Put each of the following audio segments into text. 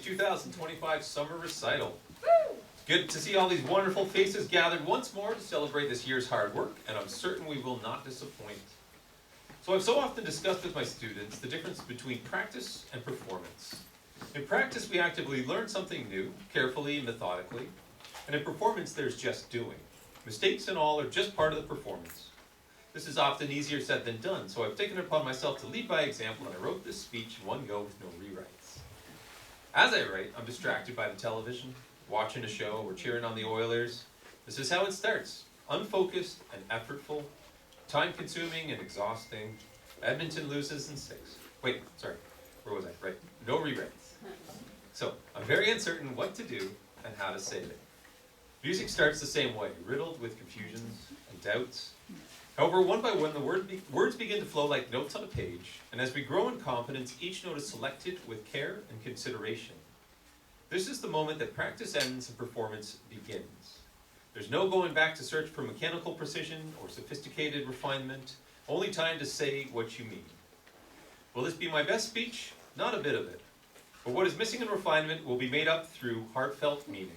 2025 Summer Recital. Good to see all these wonderful faces gathered once more to celebrate this year's hard work, and I'm certain we will not disappoint. So I've so often discussed with my students the difference between practice and performance. In practice, we actively learn something new, carefully and methodically, and in performance, there's just doing. Mistakes and all are just part of the performance. This is often easier said than done, so I've taken it upon myself to lead by example, and I wrote this speech in one go with no rewrites. As I write, I'm distracted by the television, watching a show, or cheering on the Oilers. This is how it starts. Unfocused and effortful, time-consuming and exhausting. Edmonton loses in 6. Wait, sorry, where was I? Right, no rewrites. So, I'm very uncertain what to do and how to say it. Music starts the same way, riddled with confusions and doubts. However, one by one, the words begin to flow like notes on a page, and as we grow in confidence, each note is selected with care and consideration. This is the moment that practice ends and performance begins. There's no going back to search for mechanical precision or sophisticated refinement, only time to say what you mean. Will this be my best speech? Not a bit of it. But what is missing in refinement will be made up through heartfelt meaning.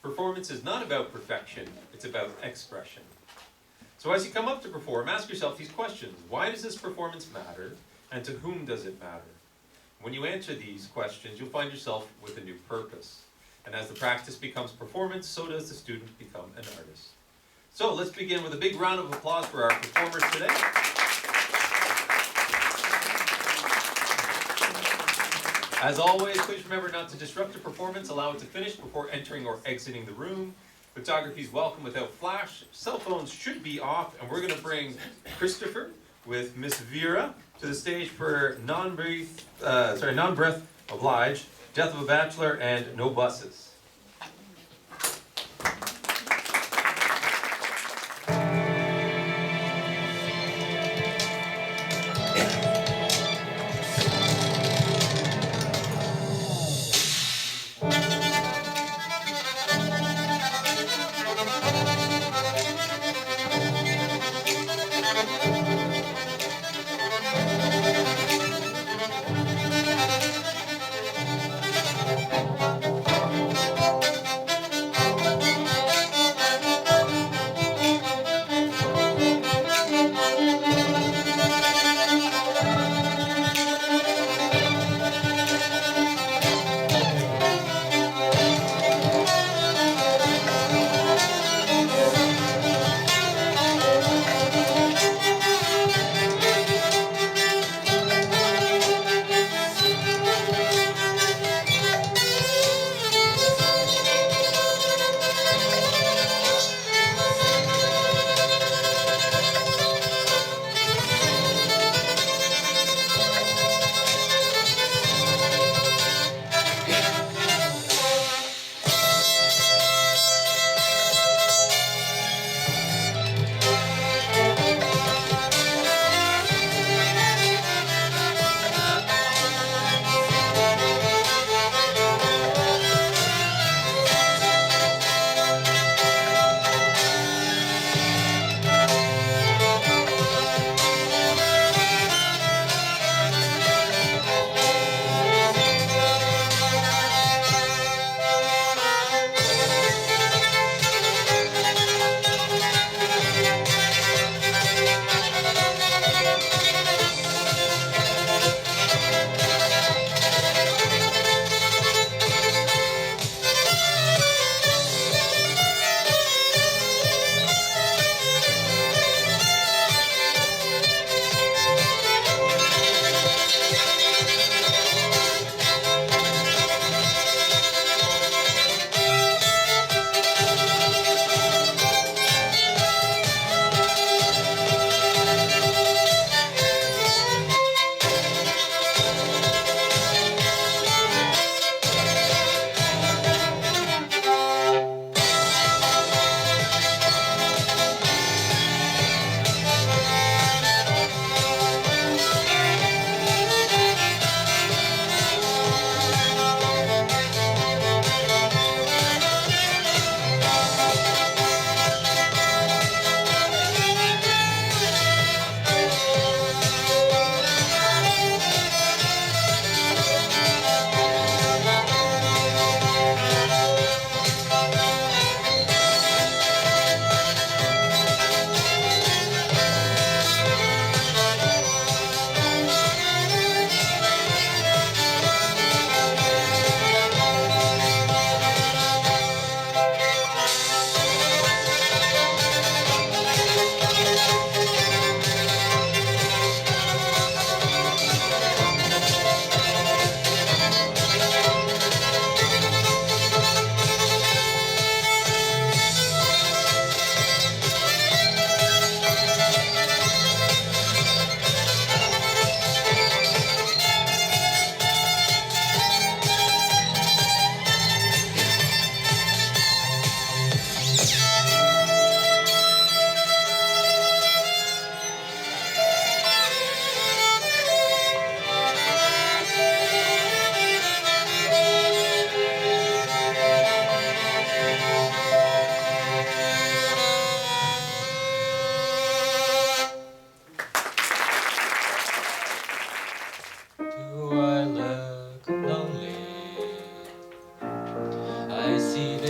Performance is not about perfection, it's about expression. So as you come up to perform, ask yourself these questions. Why does this performance matter, and to whom does it matter? When you answer these questions, you'll find yourself with a new purpose. And as the practice becomes performance, so does the student become an artist. So let's begin with a big round of applause for our performers today. As always, please remember not to disrupt a performance, allow it to finish before entering or exiting the room. Photography is welcome without flash. Cell phones should be off, and we're going to bring Christopher with Miss Vera to the stage for Non-Breath Obliged, Death of a Bachelor, and No Buses.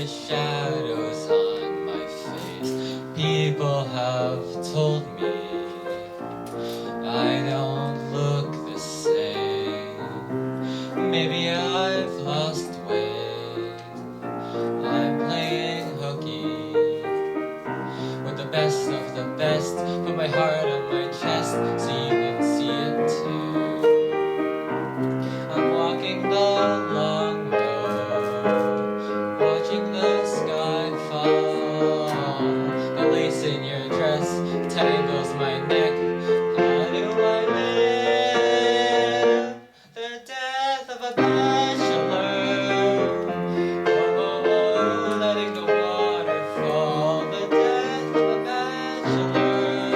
the shadows on my face. People have told me I don't look the same. Maybe I've lost weight. I'm playing hooky with the best of the best. Put my heart on my chest so you can see it too. I'm walking the long road, watching the sky fall. The lace in your dress tangles my neck. How do I live the death of a bachelor? Oh, letting the water fall. The death of a bachelor.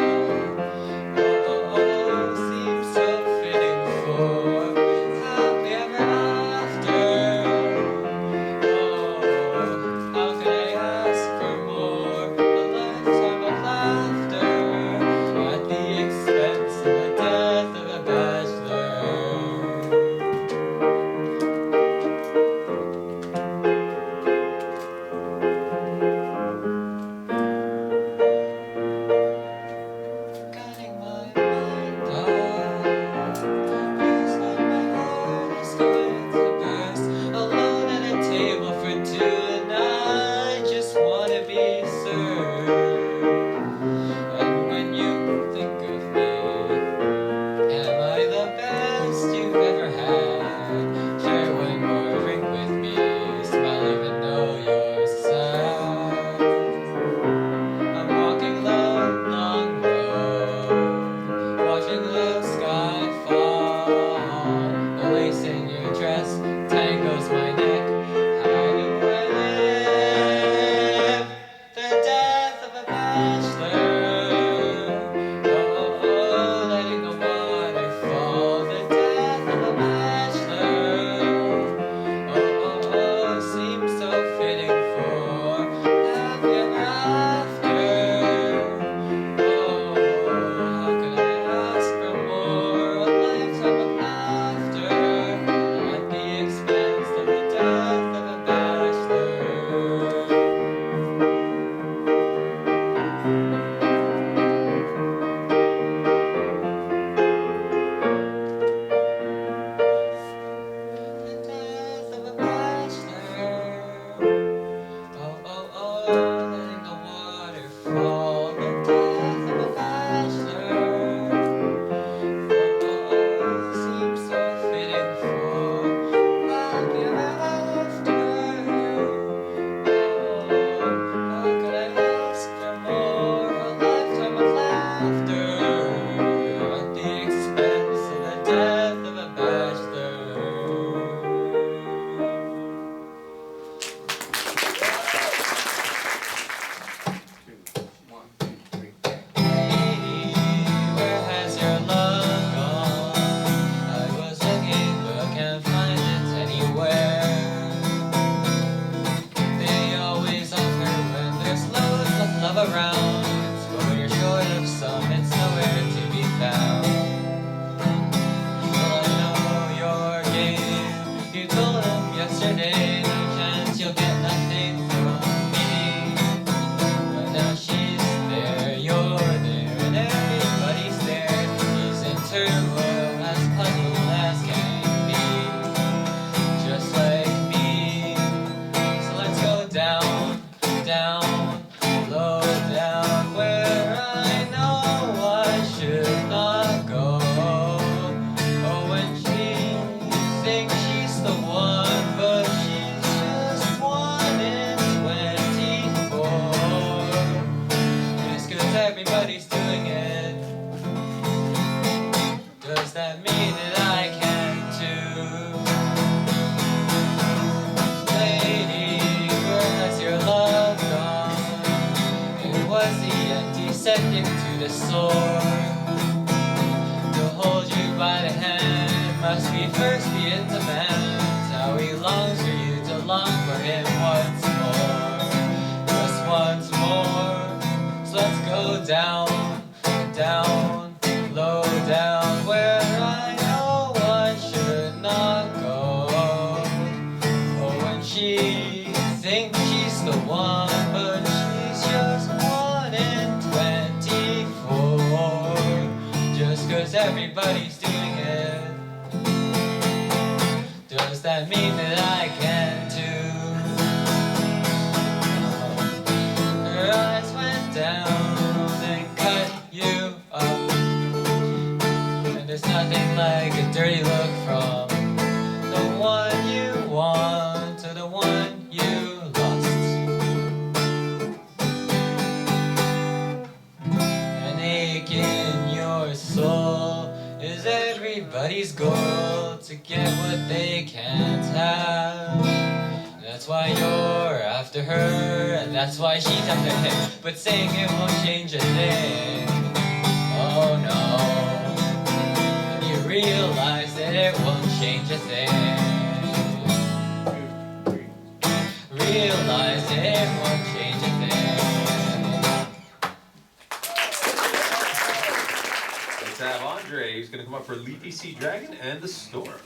Oh, seems so fitting for happy ever after. Oh, how could I ask for more? A lifetime of laughter at the expense of the death of a bachelor. Cutting my mind off, feels like my heart is going to burst. Alone at a table for two, and I just wanna be served. And when you think of me, am I the best you've ever had? Share one more drink with me, smile even though you're sad. I'm walking the long road, watching the sky fall. The lace in your dress tangles my neck. How do I live the death of a bachelor? Oh, letting the water fall. The death of a bachelor. Oh, seems so fitting for happy ever after. Oh, how could I ask for more? A lifetime of laughter at the expense of the death of a bachelor. The death of a bachelor. Oh, letting the water fall. The death of a bachelor. Oh, seems so fitting for happy ever after. Oh, how could I ask for more? A lifetime of laughter at the expense of the death of a bachelor. Lady, where has your love gone? I was looking but can't find it anywhere. They always offer when there's loads of love around, but when you're short of some, it's nowhere to be found. Well, I know your game. You told him yesterday, no chance you'll get nothing from me. But now she's there, you're there, and everybody's there. He's in turbo, as puzzled as can be, just like me. So let's go down, down, low down, where I know I should not go. Oh, when she thinks she's the one, but she's just 1 in 24. Just 'cause everybody's doing it, does that mean that I can too? Lady, where has your love gone? It was the antiseptic to the sore. To hold you by the hand must be first be in demand. How he longs for you to long for him once more, just once more. So let's go down, down, low down, where I know I should not go. Oh, when she thinks she's the one, but she's just 1 in 24. Just 'cause everybody's doing it, does that mean that I can too? Her eyes went down and cut you up, and there's nothing like a dirty look from the one you want to the one you lost. An ache in your soul is everybody's goal, to get what they can't have. That's why you're after her, and that's why she's after him, but saying it won't change a thing. Oh no, and you realize that it won't change a thing. Realize that it won't change a thing. Let's have Andre, who's going to come up for Leafy Sea Dragon and the Storm.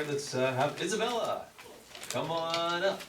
Let's have Isabella. Come on up.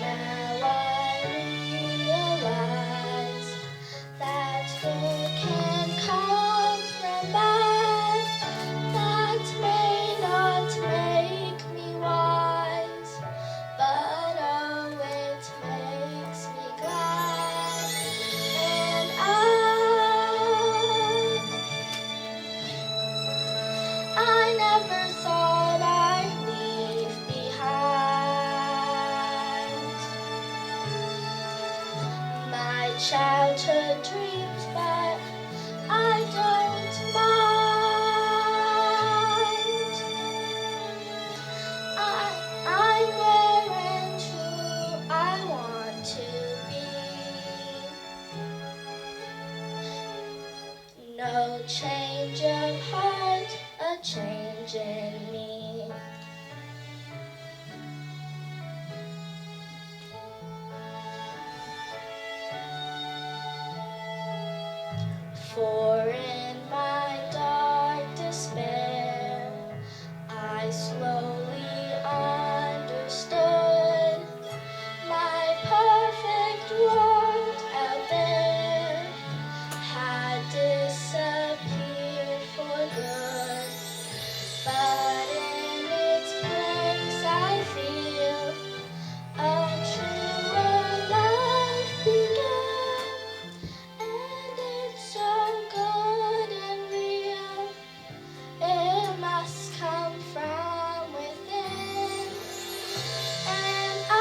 now I realize that good can come from bad. That may not make me wise, but oh, it makes me glad. And I never thought I'd leave behind my childhood dreams, but I don't mind. I'm where and who I want to be. No change of heart, a change in me. For in my dark despair, I slowly understood my perfect world out there had disappeared for good. But in its place I feel a truer life began. And it's so good and real, it must come from within. And I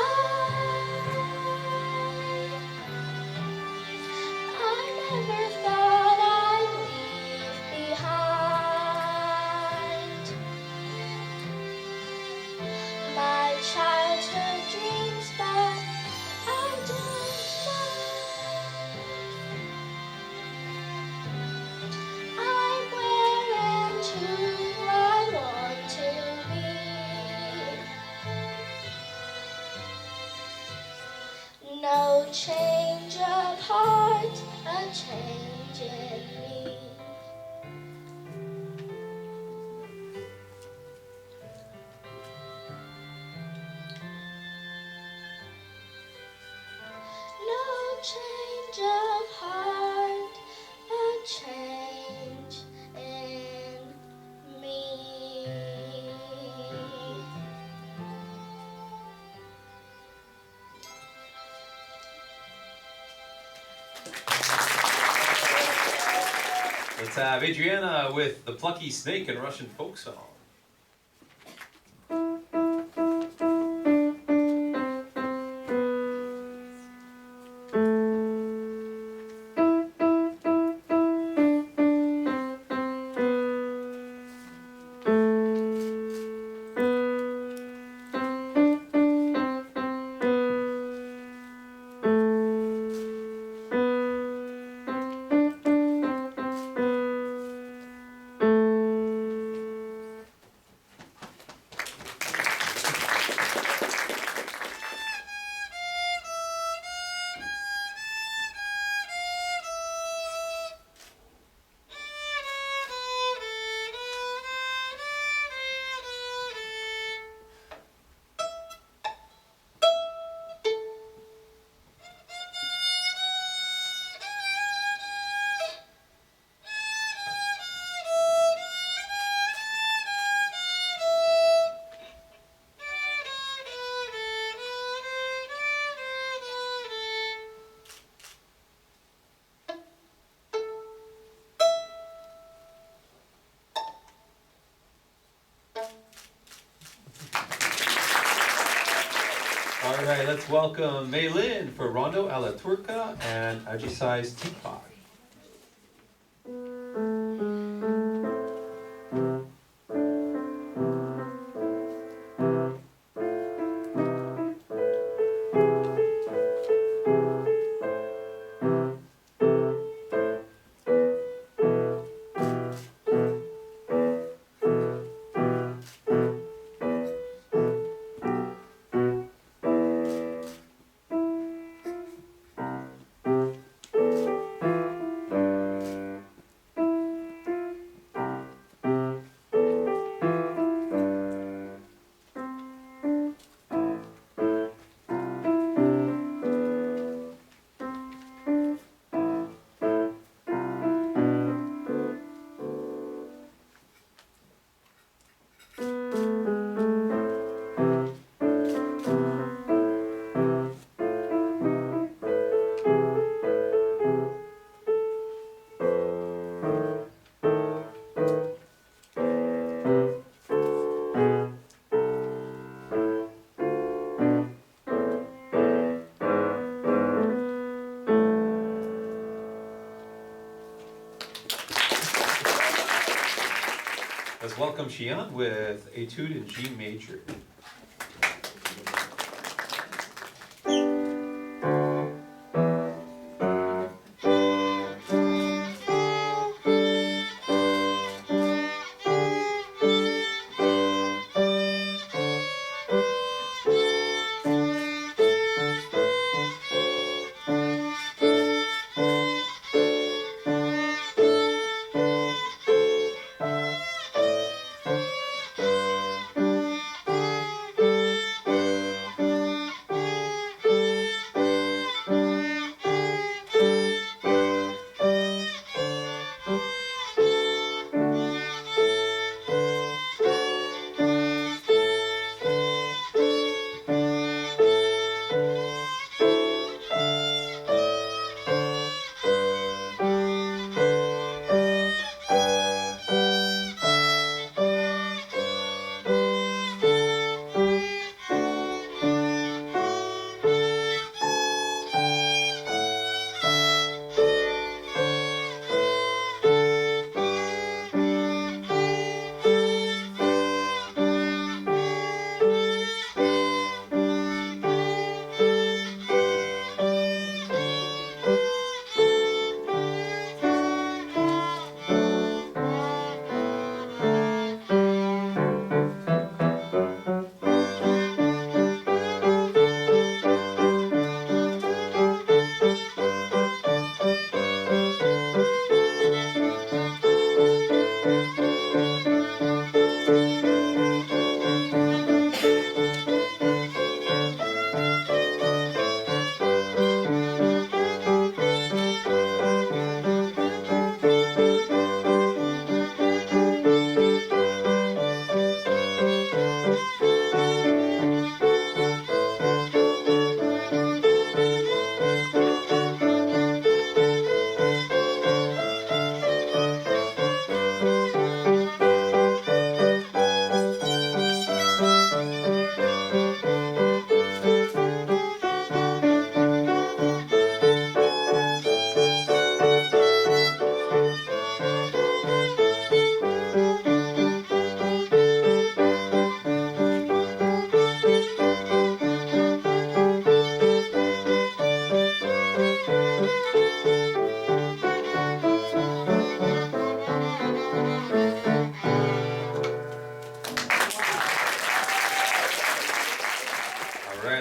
never thought I'd leave behind my childhood dreams, but I don't mind. I'm where and who I want to be. No change of heart, a change in me. No change of heart, a change in me. Let's have Adriana with The Plucky Snake and Russian Folk Song. All right, let's welcome Mei Lin for Rondo a la Turca and Agisi's Teapot. Let's welcome Xian with Etude in G major.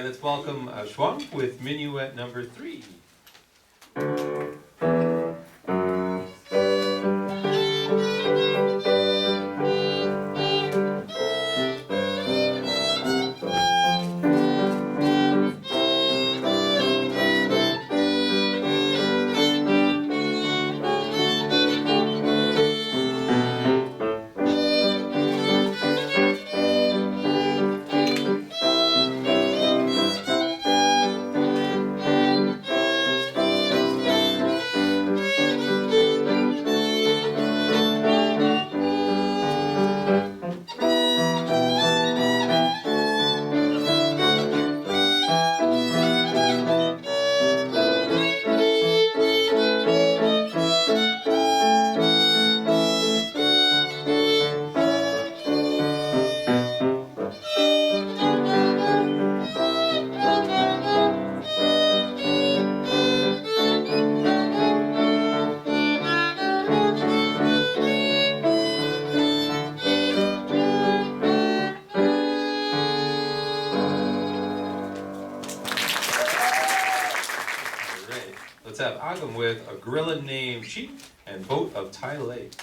Let's welcome Schwung with Minuet number 3. Let's have Agam with A Gorilla Named Sheep and Boat of Tai Lake.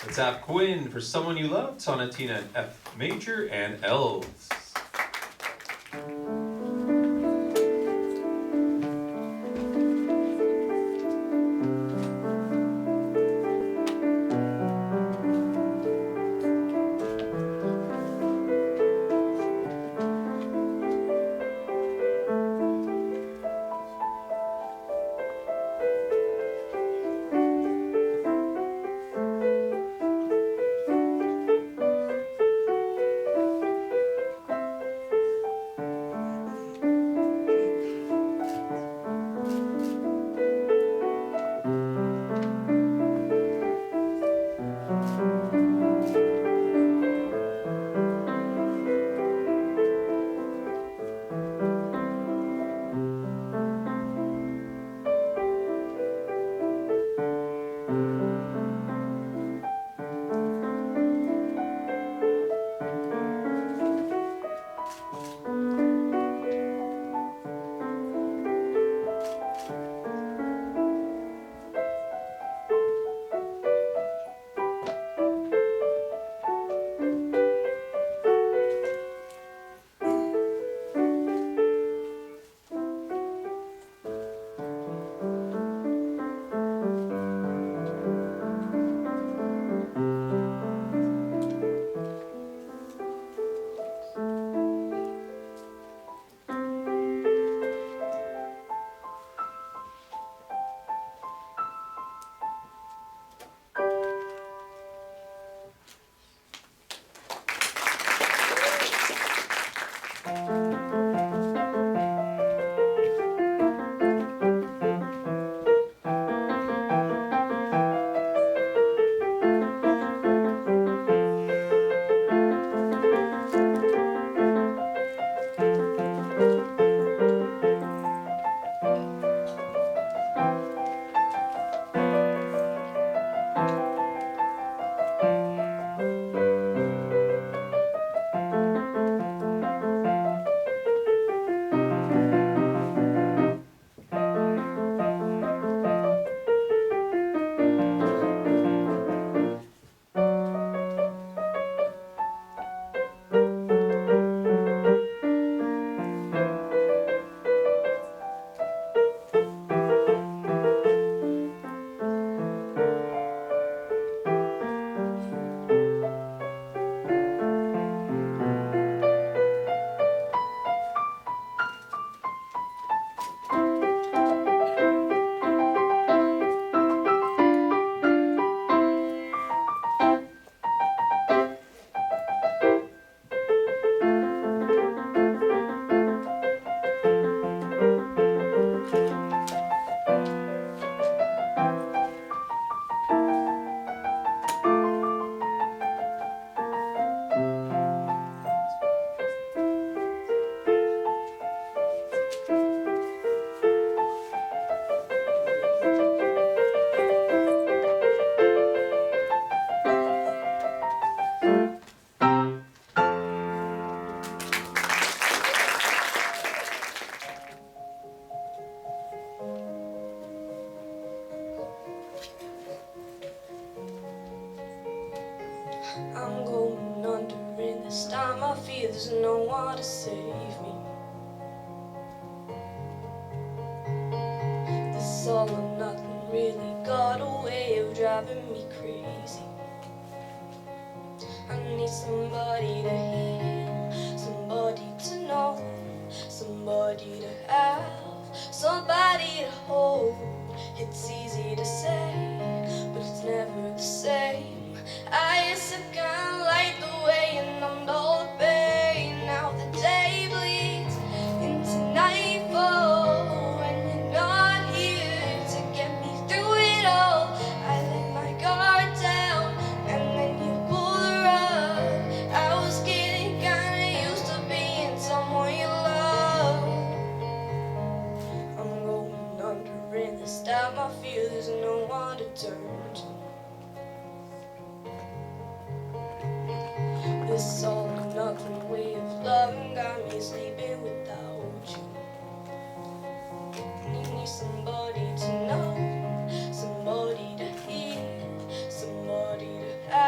Let's have Quinn for Someone You Love, Sonatina in F major and Elves. I'm going under, and this time I feel there's no one to save me. This all or nothing really got a way of driving me crazy. I need somebody to hear, somebody to know, somebody to have, somebody to hold. It's easy to say, but it's never the same. I used to kinda like the way you numbed all the pain. Now the day bleeds into nightfall when you're not here to get me through it all. I let my guard down and then you pull the rug. I was getting kinda used to being someone you love. I'm going under, and this time I feel there's no one to turn to. This all or nothing way of loving got me sleeping without you. You need somebody to know, somebody to hear, somebody to have.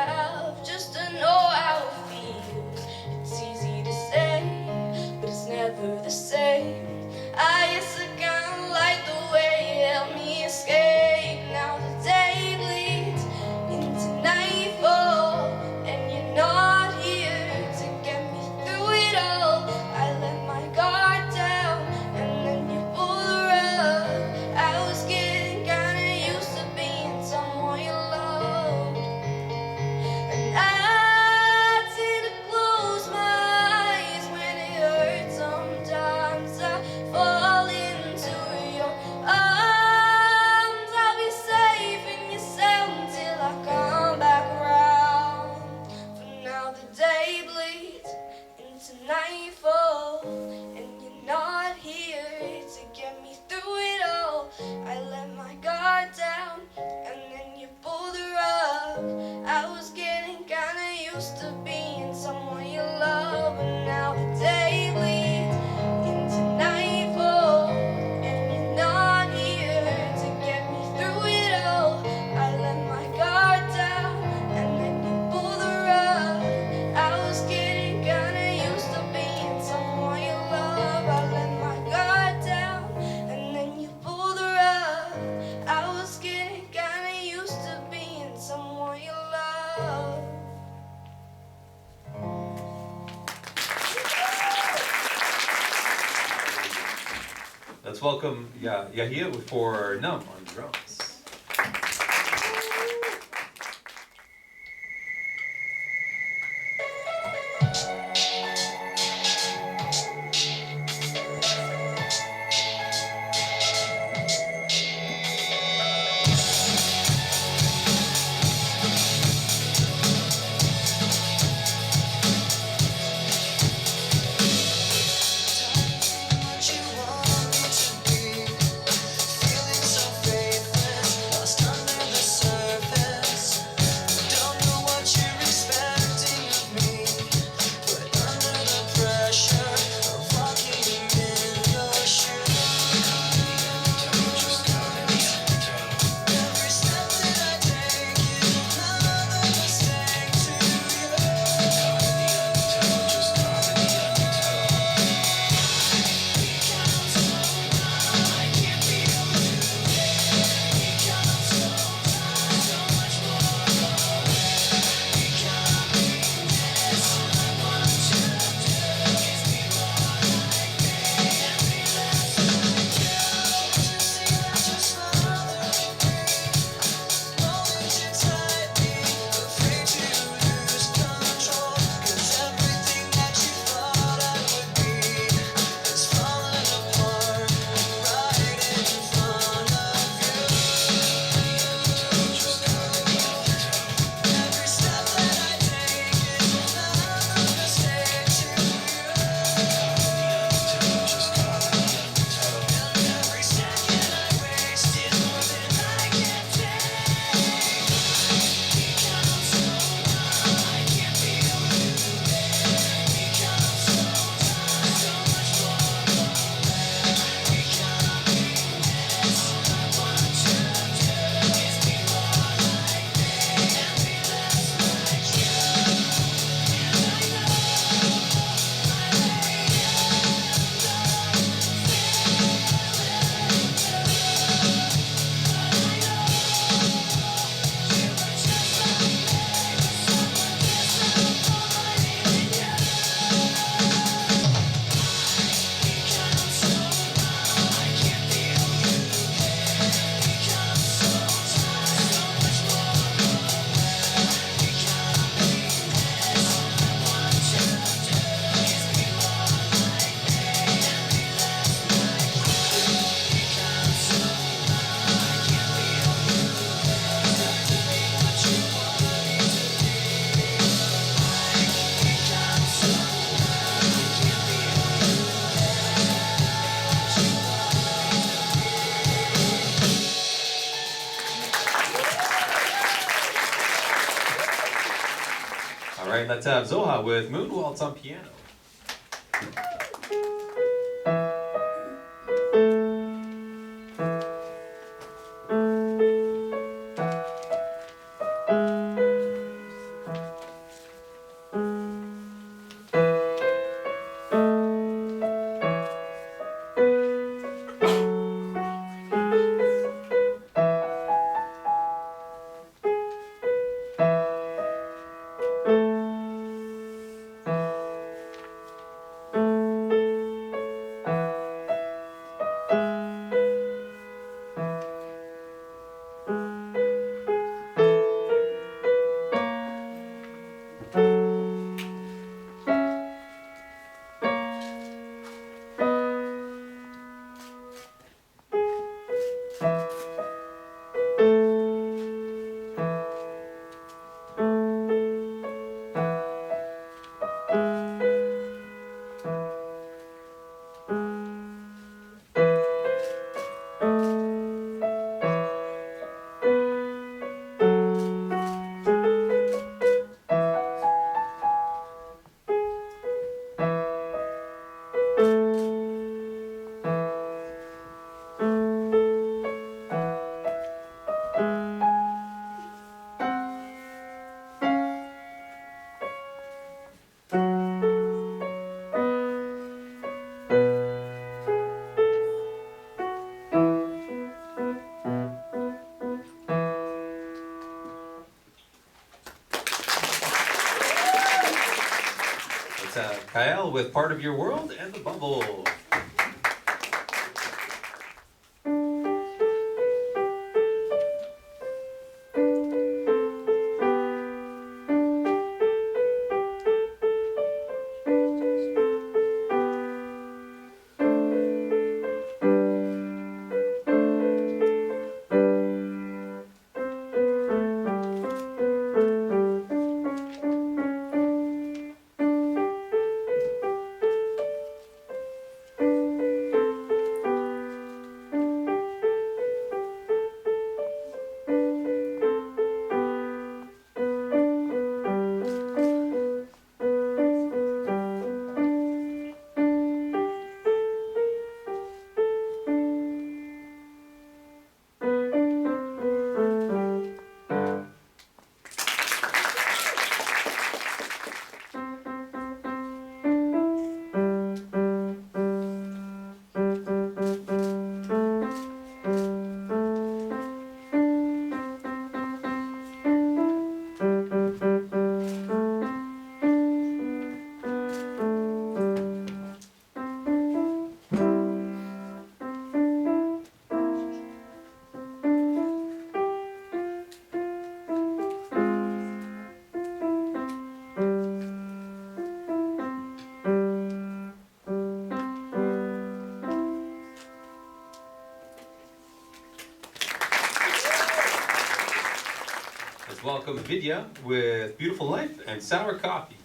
Let's welcome Yahia for Numb on drums. All right, let's have Zoha with Moon Waltz on piano. Kyle with Part of Your World and the Bubble. welcome Vidya with Beautiful Life and Sour Coffee.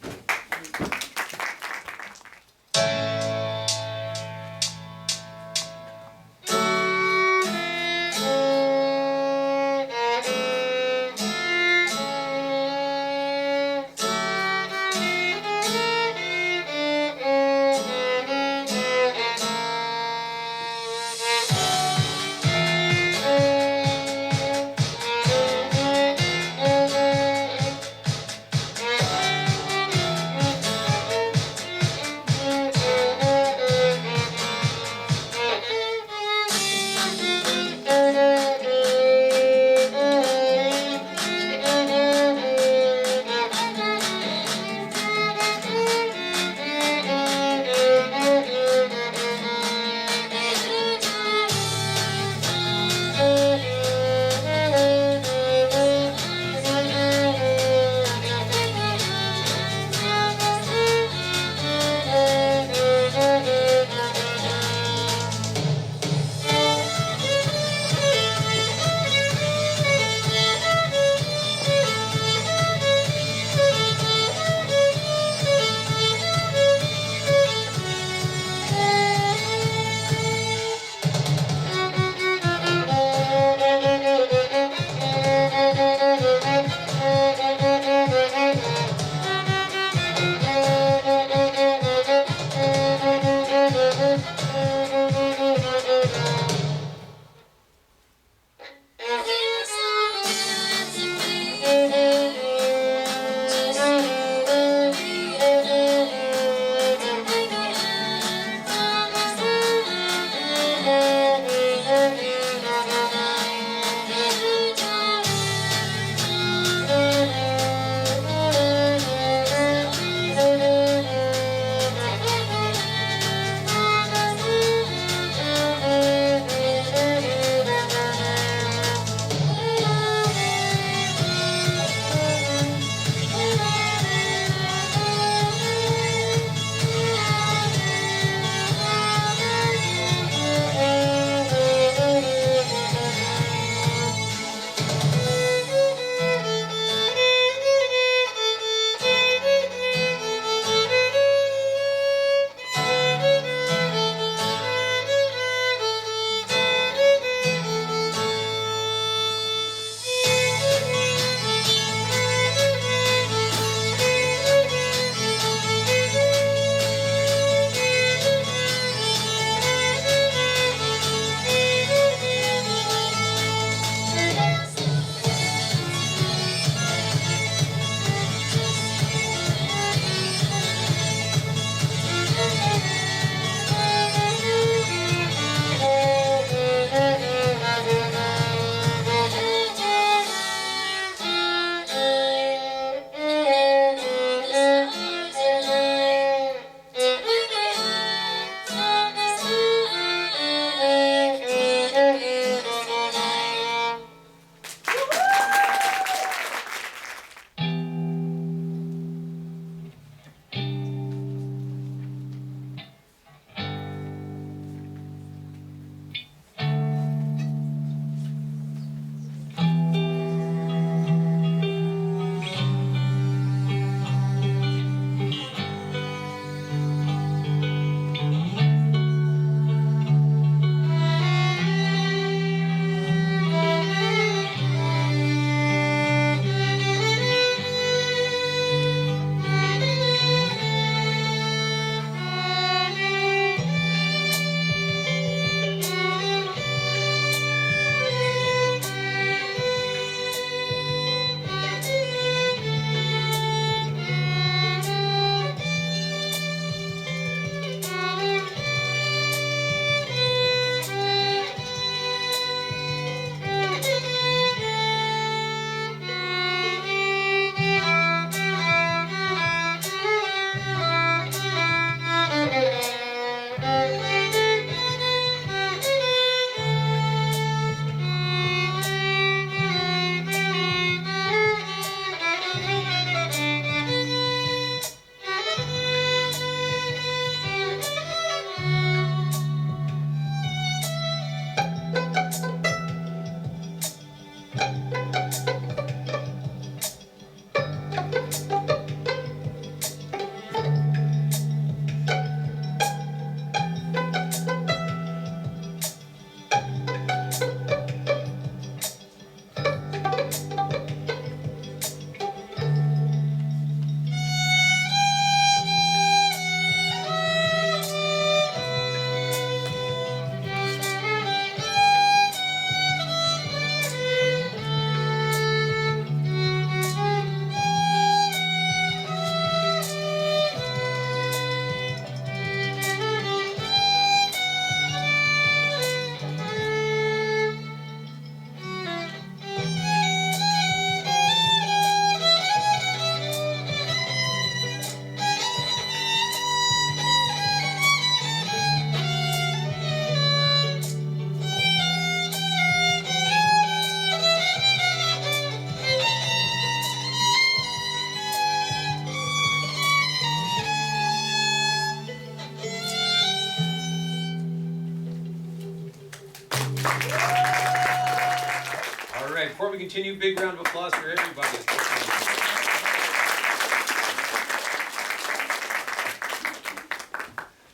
before we continue, big round of applause for everybody.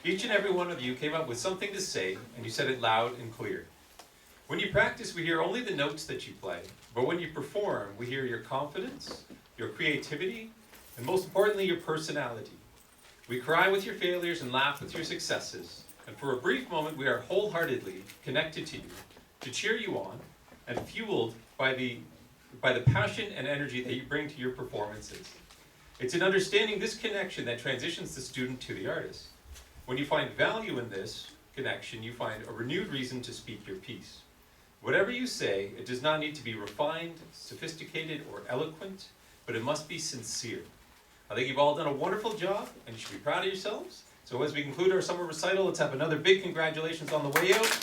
Each and every one of you came up with something to say, and you said it loud and clear. When you practice, we hear only the notes that you play, but when you perform, we hear your confidence, your creativity, and most importantly, your personality. We cry with your failures and laugh with your successes, and for a brief moment, we are wholeheartedly connected to you, to cheer you on, and fueled by the passion and energy that you bring to your performances. It's in understanding this connection that transitions the student to the artist. When you find value in this connection, you find a renewed reason to speak your piece. Whatever you say, it does not need to be refined, sophisticated, or eloquent, but it must be sincere. I think you've all done a wonderful job, and you should be proud of yourselves. So as we conclude our summer recital, let's have another big congratulations on the way out.